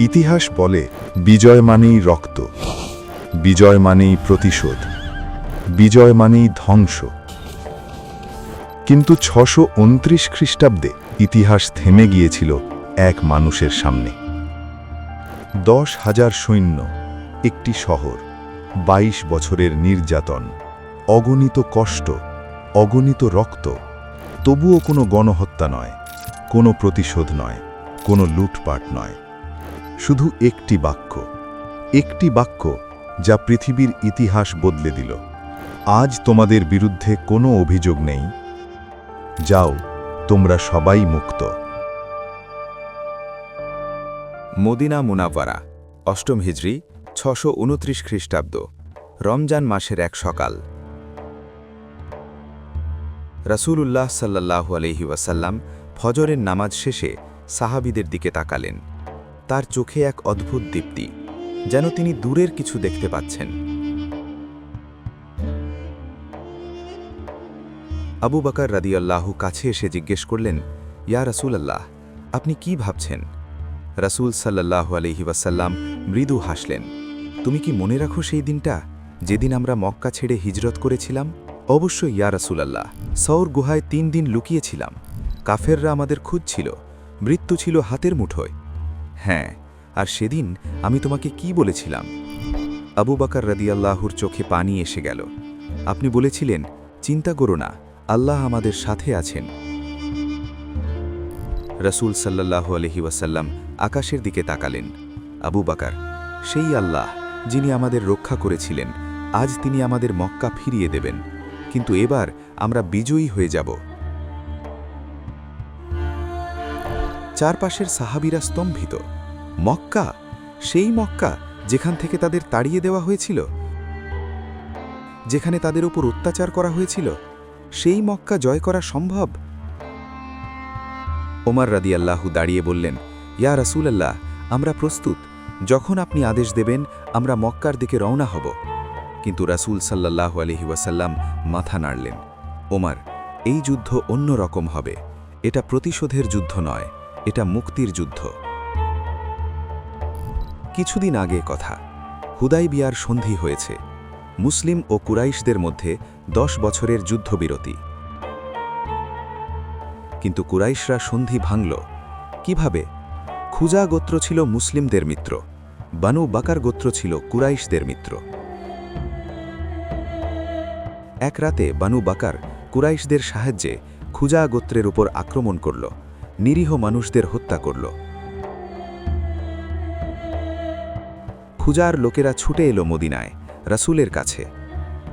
ইতিহাস বলে বিজয় মানেই রক্ত, বিজয় মানেই প্রতিশোধ, বিজয় মানেই ধ্বংস। কিন্তু ৬২৯ খ্রিস্টাব্দে ইতিহাস থেমে গিয়েছিল এক মানুষের সামনে। ১০,০০০ সৈন্য, একটি শহর, ২২ বছরের নির্যাতন, অগণিত কষ্ট, অগণিত রক্ত। তবুও কোনো গণহত্যা নয়, কোনো প্রতিশোধ নয়, কোনো লুটপাট নয়। শুধু একটি বাক্য যা পৃথিবীর ইতিহাস বদলে দিল। আজ তোমাদের বিরুদ্ধে কোনো অভিযোগ নেই, যাও, তোমরা সবাই মুক্ত। মদিনা মুনাওয়ারা, অষ্টম হিজরি, ৬২৯ খ্রিস্টাব্দ, রমজান মাসের এক সকাল। রাসূলুল্লাহ সাল্লাল্লাহু আলাইহি ওয়াসাল্লাম ফজরের নামাজ শেষে সাহাবীদের দিকে তাকালেন। তার চোখে এক অদ্ভুত দীপ্তি, যেন তিনি দূরের কিছু দেখতে পাচ্ছেন। আবু বকর রাদিয়াল্লাহু কাছে এসে জিজ্ঞেস করলেন, ইয়া রাসূলুল্লাহ, আপনি কি ভাবছেন? রাসূল সাল্লাল্লাহু আলাইহি ওয়াসাল্লাম মৃদু হাসলেন। তুমি কি মনে রাখো সেই দিনটা, যেদিন আমরা মক্কা ছেড়ে হিজরত করেছিলাম? অবশ্যই ইয়া রাসূলুল্লাহ, সওর গুহায় ৩ দিন লুকিয়েছিলাম। কাফেররা আমাদের খুঁজছিল, মৃত্যু ছিল হাতের মুঠোয়। হ্যাঁ, আর সেদিন আমি তোমাকে কি বলেছিলাম? আবু বকর রাদিয়াল্লাহুর চোখে পানি এসে গেল। আপনি বলেছিলেন, চিন্তা করো না, আল্লাহ আমাদের সাথে আছেন। রাসূল সাল্লাল্লাহু আলাইহি ওয়াসাল্লাম আকাশের দিকে তাকালেন। আবু বকর, সেই আল্লাহ যিনি আমাদের রক্ষা করেছিলেন, আজ তিনি আমাদের মক্কা ফিরিয়ে দেবেন, কিন্তু এবার আমরা বিজয়ী হয়ে যাব। চারপাশের সাহাবীরা স্তম্ভিত। মক্কা, সেই মক্কা যেখান থেকে তাদের তাড়িয়ে দেওয়া হয়েছিল, যেখানে তাদের উপর অত্যাচার করা হয়েছিল, সেই মক্কা জয় করা সম্ভব? ওমর রাদিয়াল্লাহু দাঁড়িয়ে বললেন, ইয়া রাসূলুল্লাহ, আমরা প্রস্তুত। যখন আপনি আদেশ দেবেন আমরা মক্কার দিকে রওনা হব। কিন্তু রাসূল সাল্লাল্লাহু আলাইহি ওয়াসাল্লাম মাথা নাড়লেন। ওমর, এই যুদ্ধ অন্য রকম হবে। এটা প্রতিশোধের যুদ্ধ নয়, এটা মুক্তির যুদ্ধ। কিছুদিন আগে কথা, হুদাইবিয়ার সন্ধি হয়েছে। মুসলিম ও কুরাইশদের মধ্যে ১০ বছরের যুদ্ধবিরতি। কিন্তু কুরাইশরা সন্ধি ভাঙল কিভাবে? খুজা গোত্র ছিল মুসলিমদের মিত্র, বানু বাকার গোত্র ছিল কুরাইশদের মিত্র। এক রাতে বানু বাকার কুরাইশদের সাহায্যে খুজা গোত্রের উপর আক্রমণ করল, নিরীহ মানুষদের হত্যা করল। খুজার লোকেরা ছুটে এলো মদিনায়, রাসূলের কাছে।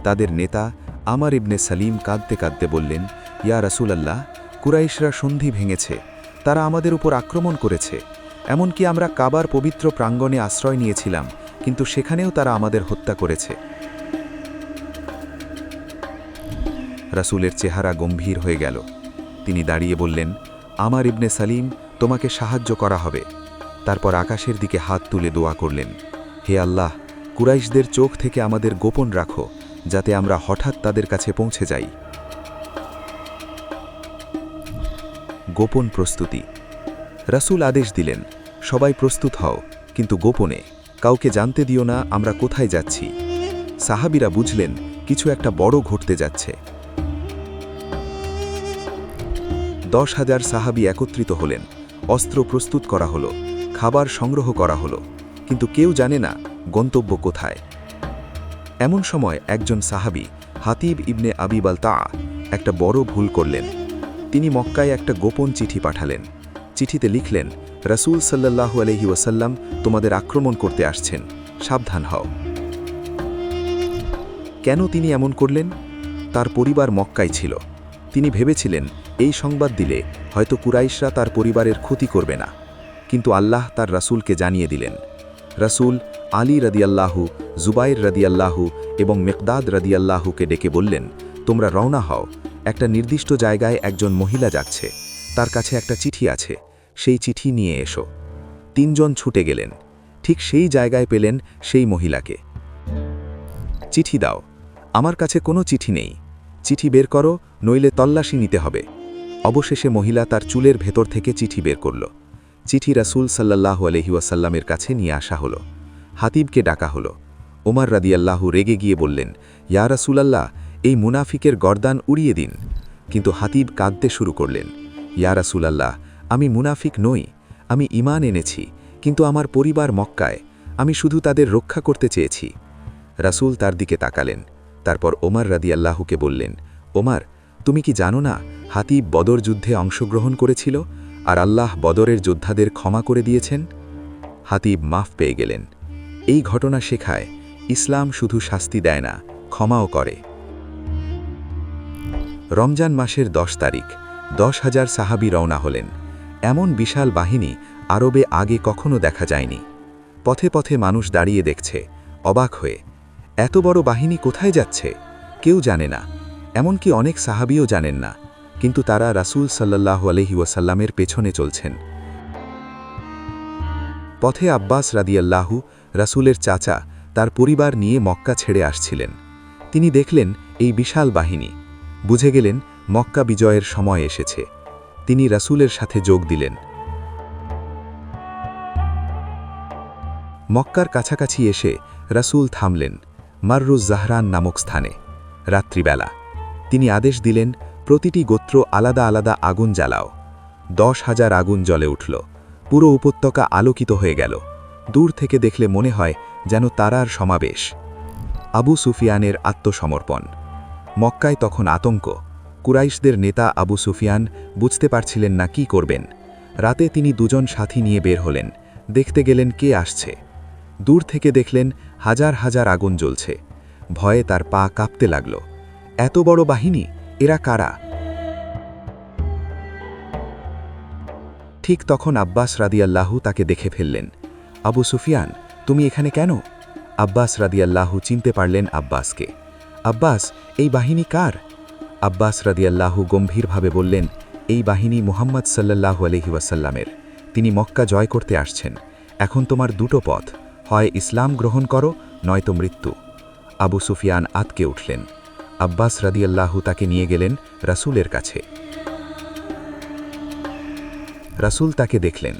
তাদের নেতা আমর ইবনে সালিম কাঁদতে কাঁদতে বললেন, ইয়া রাসূলুল্লাহ, কুরাইশরা সন্ধি ভেঙেছে, তারা আমাদের উপর আক্রমণ করেছে। এমনকি আমরা কাবার পবিত্র প্রাঙ্গণে আশ্রয় নিয়েছিলাম, কিন্তু সেখানেও তারা আমাদের হত্যা করেছে। রাসূলের চেহারা গম্ভীর হয়ে গেল। তিনি দাঁড়িয়ে বললেন, আমর ইবনে সালিম, তোমাকে সাহায্য করা হবে। তারপর আকাশের দিকে হাত তুলে দোয়া করলেন, হে আল্লাহ, কুরাইশদের চোখ থেকে আমাদের গোপন রাখো, যাতে আমরা হঠাৎ তাদের কাছে পৌঁছে যাই। গোপন প্রস্তুতি। রাসূল আদেশ দিলেন, সবাই প্রস্তুত হও, কিন্তু গোপনে, কাউকে জানতে দিও না আমরা কোথায় যাচ্ছি। সাহাবীরা বুঝলেন কিছু একটা বড় ঘটতে যাচ্ছে। ১০,০০০ সাহাবী একত্রিত হলেন, অস্ত্র প্রস্তুত করা হলো, খাবার সংগ্রহ করা হলো, কিন্তু কেউ জানে না গন্তব্য কোথায়। এমন সময় একজন সাহাবী হাতিব ইবনে আবি বালতাআ একটা বড় ভুল করলেন। তিনি মক্কায় একটা গোপন চিঠি পাঠালেন। চিঠিতে লিখলেন, রাসূল সাল্লাল্লাহু আলাইহি ওয়াসাল্লাম তোমাদের আক্রমণ করতে আসছেন, সাবধান হও। কেন তিনি এমন করলেন? তার পরিবার মক্কায় ছিল। তিনি ভেবেছিলেন এই সংবাদ দিলে হয়তো কুরাইশরা তার পরিবারের ক্ষতি করবে না, কিন্তু আল্লাহ তার রাসূলকে জানিয়ে দিলেন। রাসূল আলী রাদিয়াল্লাহু, জুবাইর রাদিয়াল্লাহু এবং মিকদাদ রাদিয়াল্লাহুকে ডেকে বললেন, তোমরা রওনা হও, একটা নির্দিষ্ট জায়গায় একজন মহিলা যাচ্ছে, তার কাছে একটা চিঠি আছে, সেই চিঠি নিয়ে এসো। ৩ জন ছুটে গেলেন, ঠিক সেই জায়গায় পেলেন সেই মহিলাকে। চিঠি দাও। আমার কাছে কোনো চিঠি নেই। চিঠি বের করো, নইলে তল্লাশি নিতে হবে। অবশেষে মহিলা তার চুলের ভেতর থেকে চিঠি বের করল। চিঠি রাসূল সাল্লাল্লাহু আলাইহি ওয়াসাল্লামের কাছে নিয়ে আসা হলো। হাতিবকে ডাকা হলো। ওমর রাদিয়াল্লাহু রেগে গিয়ে বললেন, ইয়া রাসূলাল্লাহ, এই মুনাফিকের গর্দান উড়িয়ে দিন। কিন্তু হাতিব কাঁদতে শুরু করলেন, ইয়া রাসূলাল্লাহ, আমি মুনাফিক নই, আমি ঈমান এনেছি, কিন্তু আমার পরিবার মক্কায়, আমি শুধু তাদের রক্ষা করতে চেয়েছি। রাসূল তার দিকে তাকালেন, তারপর ওমর রাদিয়াল্লাহুকে বললেন, ওমর, তুমি কি জানো না হাতিব বদর যুদ্ধে অংশগ্রহণ করেছিল আর আল্লাহ বদরের যোদ্ধাদের ক্ষমা করে দিয়েছেন? হাতিব মাফ পেয়ে গেলেন। এই ঘটনা শেখায় ইসলাম শুধু শাস্তি দেয় না, ক্ষমাও করে। রমজান মাসের 10 তারিখ 10,000 সাহাবী রওনা হলেন। এমন বিশাল বাহিনী আরবে আগে কখনো দেখা যায়নি। পথে পথে মানুষ দাঁড়িয়ে দেখছে, অবাক হয়ে। এত বড় বাহিনী কোথায় যাচ্ছে কেউ জানে না, এমনকি অনেক সাহাবীও জানেন না, কিন্তু তারা রাসূল সাল্লাল্লাহু আলাইহি ওয়াসাল্লামের পেছনে চলছেন। পথে আব্বাস রাদিয়াল্লাহু, রাসূলের চাচা, তার পরিবার নিয়ে মক্কা ছেড়ে আসছিলেন। তিনি দেখলেন এই বিশাল বাহিনী, বুঝে গেলেন মক্কা বিজয়ের সময় এসেছে। তিনি রাসূলের সাথে যোগ দিলেন। মক্কার কাছাকাছি এসে রাসূল থামলেন মাররুজ জাহরান নামক স্থানে। রাত্রিবেলা তিনি আদেশ দিলেন, প্রতিটি গোত্র আলাদা আলাদা আগুন জ্বালাও। 10,000 আগুন জ্বলে উঠল। পুরো উপত্যকা আলোকিত হয়ে গেল। দূর থেকে দেখলে মনে হয় যেন তারার সমাবেশ। আবু সুফিয়ানের আত্মসমর্পণ। মক্কায় তখন আতঙ্ক। কুরাইশদের নেতা আবু সুফিয়ান বুঝতে পারছিলেন না কি করবেন। রাতে তিনি দুজন সাথী নিয়ে বের হলেন, দেখতে গেলেন কে আসছে। দূর থেকে দেখলেন হাজার হাজার আগুন জ্বলছে। ভয়ে তার পা কাঁপতে লাগল। এত বড় বাহিনী, এরা কারা? ঠিক তখন আব্বাস রাদিয়াল্লাহু তাকে দেখে ফেললেন। আবু সুফিয়ান, তুমি এখানে কেন? আব্বাস রাদিয়াল্লাহু চিনতে পারলেন আব্বাসকে। আব্বাস, এই বাহিনী কার? আব্বাস রাদিয়াল্লাহু গম্ভীরভাবে বললেন, এই বাহিনী মুহাম্মদ সাল্লাল্লাহু আলাইহি ওয়াসাল্লামের। তিনি মক্কা জয় করতে আসছেন। এখন তোমার দুটো পথ, হয় ইসলাম গ্রহণ করো, নয়তো মৃত্যু। আবু সুফিয়ান আতকে উঠলেন। আব্বাস রাদিয়াল্লাহু তাকে নিয়ে গেলেন রাসূলের কাছে। রাসূল তাকে দেখলেন।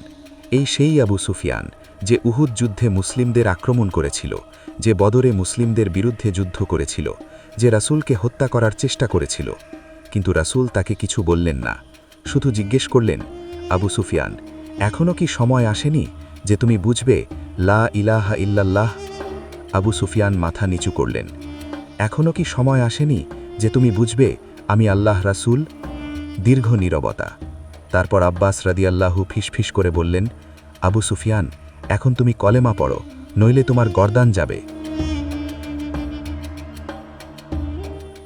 এই সেই আবু সুফিয়ান যে উহুদ যুদ্ধে মুসলিমদের আক্রমণ করেছিল, যে বদরে মুসলিমদের বিরুদ্ধে যুদ্ধ করেছিল, যে রাসূলকে হত্যা করার চেষ্টা করেছিল। কিন্তু রাসূল তাকে কিছু বললেন না, শুধু জিজ্ঞেস করলেন, আবু সুফিয়ান, এখনও কি সময় আসেনি যে তুমি বুঝবে লা ইলাহা ইল্লাল্লাহ? আবু সুফিয়ান মাথা নিচু করলেন। এখনও কি সময় আসেনি যে তুমি বুঝবে আমি আল্লাহ রাসূল? দীর্ঘ নীরবতা। তারপর আব্বাস রাদিয়াল্লাহু ফিসফিস করে বললেন, আবু সুফিয়ান, এখন তুমি কলেমা পড়ো, নইলে তোমার গর্দান যাবে।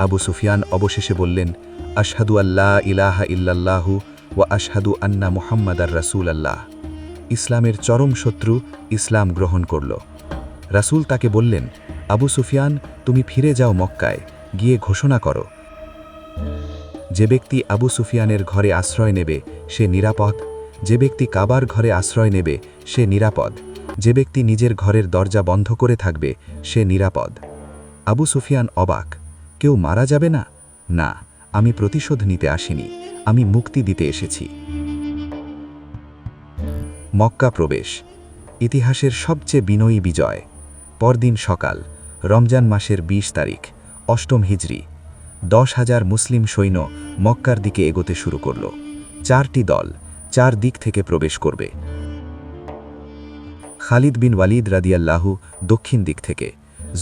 আবু সুফিয়ান অবশেষে বললেন, আশহাদু আল্লা ইলাহা ইল্লাল্লাহু ওয়া আশহাদু আন্না মুহাম্মাদার রাসূলুল্লাহ। ইসলামের চরম শত্রু ইসলাম গ্রহণ করল। রাসূল তাকে বললেন, আবু সুফিয়ান, তুমি ফিরে যাও মক্কায়, গিয়ে ঘোষণা করো, যে ব্যক্তি আবু সুফিয়ানের ঘরে আশ্রয় নেবে সে নিরাপদ, যে ব্যক্তি কাবার ঘরে আশ্রয় নেবে সে নিরাপদ, যে ব্যক্তি নিজের ঘরের দরজা বন্ধ করে থাকবে সে নিরাপদ। আবু সুফিয়ান অবাক। কেউ মারা যাবে না? না, আমি প্রতিশোধ নিতে আসিনি, আমি মুক্তি দিতে এসেছি। মক্কা প্রবেশ। ইতিহাসের সবচেয়ে বিনয়ী বিজয়। পরদিন সকাল, রমজান মাসের 20 তারিখ, 8ম হিজরি। 10,000 মুসলিম সৈন্য মক্কার দিকে এগোতে শুরু করল। 4টি দল 4 দিক থেকে প্রবেশ করবে। খালিদ বিন ওয়ালিদ রাদিয়াল্লাহু দক্ষিণ দিক থেকে,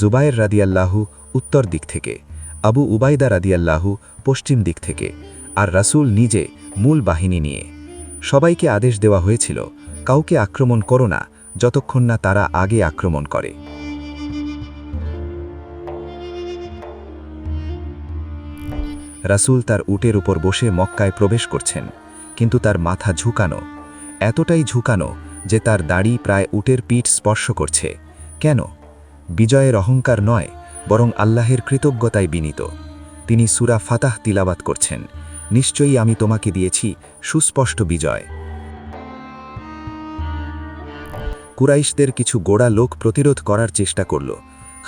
জুবায়ের রাদিয়াল্লাহু উত্তর দিক থেকে, আবু উবাইদা রাদিয়াল্লাহু পশ্চিম দিক থেকে, আর রাসূল নিজে মূল বাহিনী নিয়ে। সবাইকে আদেশ দেওয়া হয়েছিল, কাউকে আক্রমণ করো না যতক্ষণ না তারা আগে আক্রমণ করে। রাসূল তার উটের উপর বসে মক্কায় প্রবেশ করছেন, কিন্তু তার মাথা ঝুঁকানো, এতটাই ঝুঁকানো যে তার দাড়ি প্রায় উটের পিঠ স্পর্শ করছে। কেন? বিজয়ের অহংকার নয়, বরং আল্লাহের কৃতজ্ঞতায় বিনীত। তিনি সূরা ফাতাহ তিলাওয়াত করছেন, নিশ্চয়ই আমি তোমাকে দিয়েছি সুস্পষ্ট বিজয়। কুরাইশদের কিছু গোড়া লোক প্রতিরোধ করার চেষ্টা করল,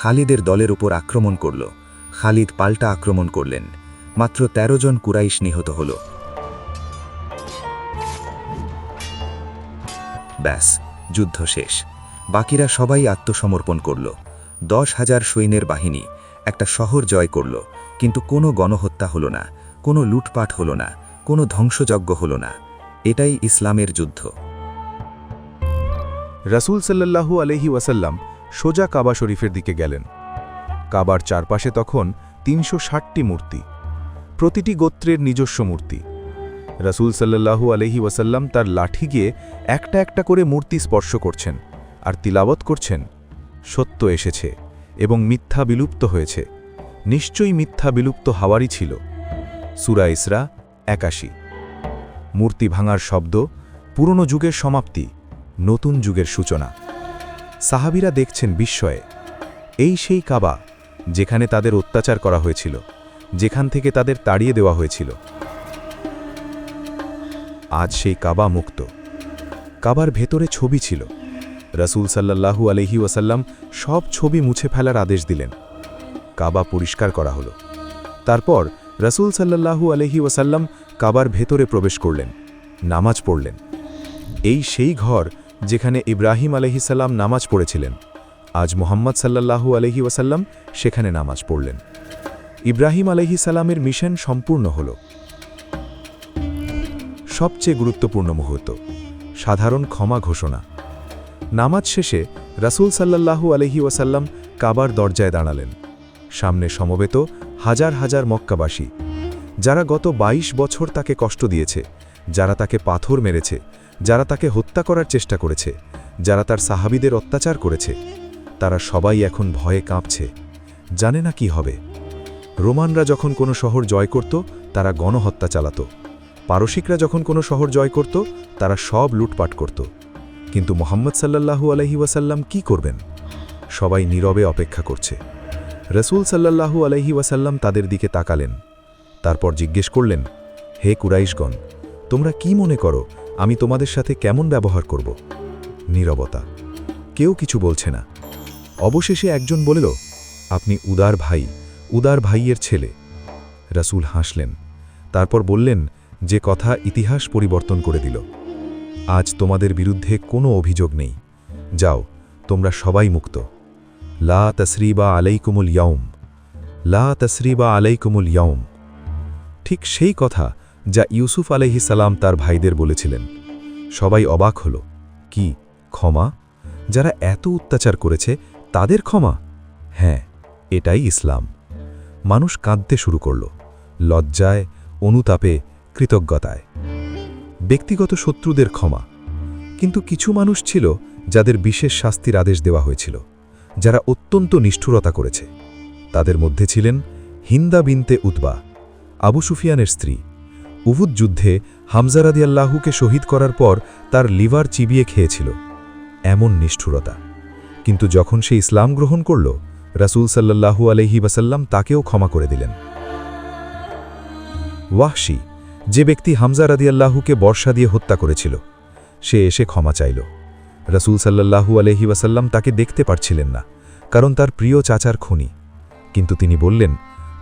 খালিদের দলের উপর আক্রমণ করল। খালিদ পাল্টা আক্রমণ করলেন। মাত্র 13 জন কুরাইশ নিহত হল। ব্যাস, যুদ্ধ শেষ। বাকিরা সবাই আত্মসমর্পণ করল। 10,000 সৈন্যের বাহিনী একটা শহর জয় করল, কিন্তু কোনো গণহত্যা হলো না, কোনো লুটপাট হলো না, কোনো ধ্বংসযজ্ঞ হলো না। এটাই ইসলামের যুদ্ধ। রাসূল সাল্লাল্লাহু আলাইহি ওয়াসাল্লাম সোজা কাবা শরীফের দিকে গেলেন। কাবার চারপাশে তখন 360টি মূর্তি, প্রতিটি গোত্রের নিজস্ব মূর্তি। রাসূল সাল্লাল্লাহু আলাইহি ওয়াসাল্লাম তার লাঠি গিয়ে একটা একটা করে মূর্তি স্পর্শ করছেন আর তিলাওয়াত করছেন, সত্য এসেছে এবং মিথ্যা বিলুপ্ত হয়েছে। নিশ্চয়ই মিথ্যা বিলুপ্ত হওয়ারই ছিল। সূরা ইসরা 81। মূর্তি ভাঙার শব্দ, পুরনো যুগের সমাপ্তি, নতুন যুগের সূচনা। সাহাবীরা দেখছেন বিস্ময়ে। এই সেই কাবা যেখানে তাদের অত্যাচার করা হয়েছিল, যেখান থেকে তাদের তাড়িয়ে দেওয়া হয়েছিল। আজ সেই কাবা মুক্ত। কাবার ভেতরে ছবি ছিল। রাসূল সাল্লাল্লাহু আলাইহি ওয়াসাল্লাম সব ছবি মুছে ফেলার আদেশ দিলেন। কাবা পরিষ্কার করা হলো। তারপর রাসূল সাল্লাল্লাহু আলাইহি ওয়াসাল্লাম কাবার ভেতরে প্রবেশ করলেন, নামাজ পড়লেন। এই সেই ঘর যেখানে ইব্রাহিম আলাইহিস সালাম নামাজ পড়েছিলেন। আজ মুহাম্মদ সাল্লাল্লাহু আলাইহি ওয়াসাল্লাম সেখানে নামাজ পড়লেন। ইব্রাহিম আলাইহিস সালামের মিশন সম্পূর্ণ হল। সবচেয়ে গুরুত্বপূর্ণ মুহূর্ত, সাধারণ ক্ষমা ঘোষণা। নামাজ শেষে রাসূল সাল্লাল্লাহু আলাইহি ওয়াসাল্লাম কাবার দরজায় দাঁড়ালেন। সামনে সমবেত হাজার হাজার মক্কাবাসী, যারা গত 22 বছর তাকে কষ্ট দিয়েছে, যারা তাকে পাথর মেরেছে, যারা তাকে হত্যা করার চেষ্টা করেছে, যারা তার সাহাবীদের অত্যাচার করেছে। তারা সবাই এখন ভয়ে কাঁপছে, জানে না কি হবে। রোমানরা যখন কোনো শহর জয় করত, তারা গণহত্যা চালাত। পারসিকরা যখন কোনো শহর জয় করত, তারা সব লুটপাট করত। কিন্তু মুহাম্মদ সাল্লাল্লাহু আলাইহি ওয়াসাল্লাম কি করবেন? সবাই নীরবে অপেক্ষা করছে। রাসূল সাল্লাল্লাহু আলাইহি ওয়াসাল্লাম তাদের দিকে তাকালেন। তারপর জিজ্ঞেস করলেন, হে কুরাইশগণ, তোমরা কি মনে করো আমি তোমাদের সাথে কেমন ব্যবহার করব? নীরবতা, কেউ কিছু বলছে না। অবশেষে একজন বলল, আপনি উদার ভাইয়ের ছেলে। রাসূল হাসলেন। তারপর বললেন, যে কথা ইতিহাস পরিবর্তন করে দিল। আজ তোমাদের বিরুদ্ধে কোনো অভিযোগ নেই। যাও, তোমরা সবাই মুক্ত। লা তাসরিবা আলাইকুমুল ইয়াউম, লা তাসরিবা আলাইকুমুল ইয়াউম। ঠিক সেই কথা যা ইউসুফ আলাইহিস সালাম তার ভাইদের বলেছিলেন। সবাই অবাক হল। কি ক্ষমা? যারা এত অত্যাচার করেছে তাদের ক্ষমা? হ্যাঁ, এটাই ইসলাম। মানুষ কাঁদতে শুরু করল, লজ্জায়, অনুতাপে, কৃতজ্ঞতায়। ব্যক্তিগত শত্রুদের ক্ষমা। কিন্তু কিছু মানুষ ছিল যাদের বিশেষ শাস্তির আদেশ দেওয়া হয়েছিল, যারা অত্যন্ত নিষ্ঠুরতা করেছে। তাদের মধ্যে ছিলেন হিন্দা বিনতে উতবা, আবু সুফিয়ানের স্ত্রী। উহুদ যুদ্ধে হামজা রাদিয়াল্লাহুকে শহীদ করার পর তার লিভার চিবিয়ে খেয়েছিল। এমন নিষ্ঠুরতা। কিন্তু যখন সে ইসলাম গ্রহণ করল, রাসূল সাল্লাল্লাহু আলাইহি ওয়াসাল্লাম তাকেও ক্ষমা করে দিলেন। ওয়াহশী, যে ব্যক্তি হামজা রাদিয়াল্লাহুকে বর্ষা দিয়ে হত্যা করেছিল, সে এসে ক্ষমা চাইল। রাসূল সাল্লাল্লাহু আলাইহি ওয়াসাল্লাম তাকে দেখতে পারছিলেন না, কারণ তার প্রিয় চাচার খুনি। কিন্তু তিনি বললেন,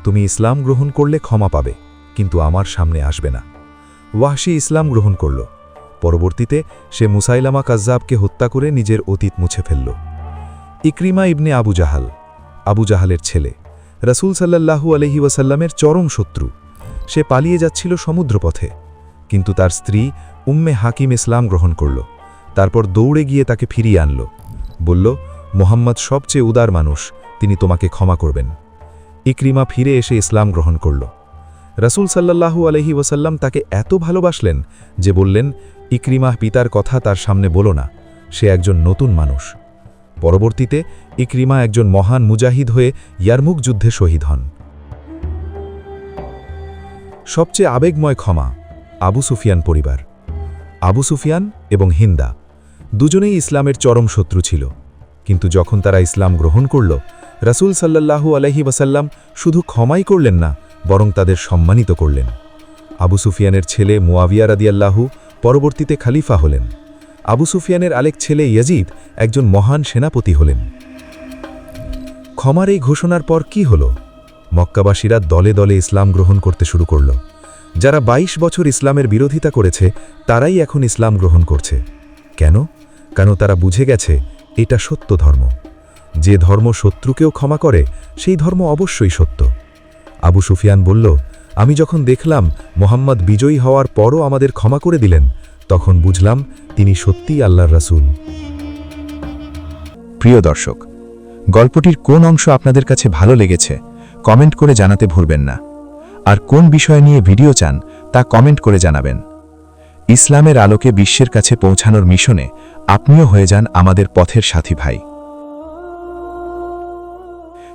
তুমি ইসলাম গ্রহণ করলে ক্ষমা পাবে, কিন্তু আমার সামনে আসবে না। ওয়াহশী ইসলাম গ্রহণ করল। পরবর্তীতে সে মুসাইলামা কাজ্জাবকে হত্যা করে নিজের অতীত মুছে ফেলল। ইকরিমা ইবনে আবু জাহালের ছেলে, রাসূল সাল্লাল্লাহু আলাইহি ওয়াসাল্লামের চরম শত্রু। সে পালিয়ে যাচ্ছিল সমুদ্রপথে, কিন্তু তার স্ত্রী উম্মে হাকিম ইসলাম গ্রহণ করল। তারপর দৌড়ে গিয়ে তাকে ফিরিয়ে আনল, বলল, মুহাম্মদ সবচেয়ে উদার মানুষ, তিনি তোমাকে ক্ষমা করবেন। ইকরিমা ফিরে এসে ইসলাম গ্রহণ করল। রাসূল সাল্লাল্লাহু আলাইহি ওয়াসাল্লাম তাকে এত ভালোবাসলেন যে বললেন, ইকরিমা পিতার কথা তার সামনে বলো না, সে একজন নতুন মানুষ। পরবর্তীতে ইকরিমা একজন মহান মুজাহিদ হয়ে ইয়ারমুক যুদ্ধে শহীদ হন। সবচেয়ে আবেগময় ক্ষমা, আবু সুফিয়ান পরিবার। আবু সুফিয়ান এবং হিন্দা দুজনেই ইসলামের চরম শত্রু ছিল, কিন্তু যখন তারা ইসলাম গ্রহণ করল, রাসূল সাল্লাল্লাহু আলাইহি ওয়াসাল্লাম শুধু ক্ষমাই করলেন না, বরং তাদের সম্মানিত করলেন। আবু সুফিয়ানের ছেলে মুয়াবিয়া রাদিয়াল্লাহু পরবর্তীতে খালিফা হলেন। আবু সুফিয়ানের আরেক ছেলে ইয়াজিদ একজন মহান সেনাপতি হলেন। ক্ষমার এই ঘোষণার পর কি হল? মক্কাবাসীরা দলে দলে ইসলাম গ্রহণ করতে শুরু করল। যারা 22 বছর ইসলামের বিরোধিতা করেছে, তারাই এখন ইসলাম গ্রহণ করছে। কেন? কেন তারা বুঝে গেছে এটা সত্য ধর্ম। যে ধর্ম শত্রুকেও ক্ষমা করে সেই ধর্ম অবশ্যই সত্য। আবু সুফিয়ান বলল, আমি যখন দেখলাম মোহাম্মদ বিজয়ী হওয়ার পরও আমাদের ক্ষমা করে দিলেন, তখন বুঝলাম তিনি সত্যিই আল্লাহর রাসূল। প্রিয় দর্শক, গল্পটির কোন অংশ আপনাদের কাছে ভালো লেগেছে কমেন্ট করে জানাতে ভুলবেন না। আর কোন বিষয় নিয়ে ভিডিও চান তা কমেন্ট করে জানাবেন। ইসলামের আলোকে বিশ্বের কাছে পৌঁছানোর মিশনে আপনিও হয়ে যান আমাদের পথের সাথী ভাই।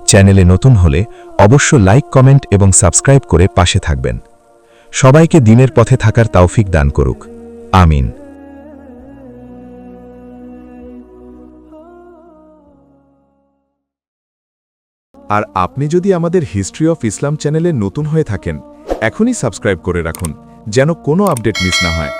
চ্যানেলে নতুন হলে অবশ্য লাইক, কমেন্ট এবং সাবস্ক্রাইব করে পাশে থাকবেন। সবাইকে দিনের পথে থাকার তৌফিক দান করুক, আমিন। আর আপনি যদি আমাদের হিস্ট্রি অফ ইসলাম চ্যানেলে নতুন হয়ে থাকেন, এখনই সাবস্ক্রাইব করে রাখুন যেন কোনো আপডেট মিস না হয়।